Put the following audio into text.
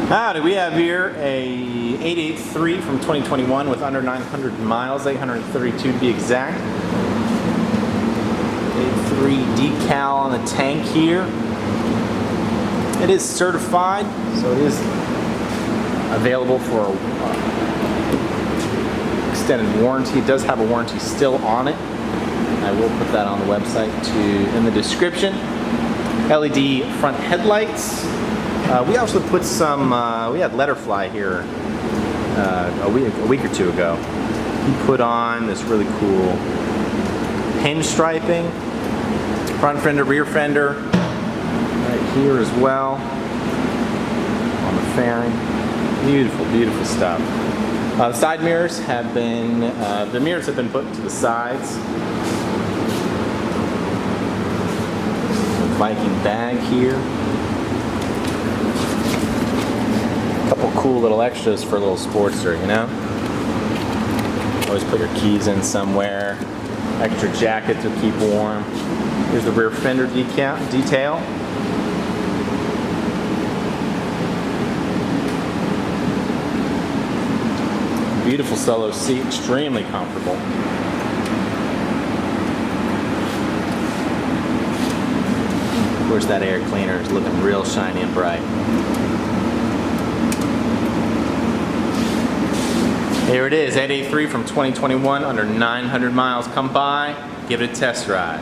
Howdy, we have here a 883 from 2021 with under 900 miles, 832 to be exact. 83 decal on the tank here. It is certified, so it is available for extended warranty. It does have a warranty still on it. I will put that on the website in the description. LED front headlights. We also put some, we had Letterfly here a week or two ago. He put on this really cool pinstriping, front fender, rear fender, right here as well, on the fairing. Beautiful, beautiful stuff. The side mirrors have been, the mirrors have been put to the sides. The Viking bag here. Couple cool little extras for a little Sportster, you know? Always put your keys in somewhere. Extra jacket to keep warm. Here's the rear fender detail. Beautiful solo seat, extremely comfortable. Of course, that air cleaner is looking real shiny and bright. Here it is, 883 from 2021, under 900 miles. Come by, give it a test ride.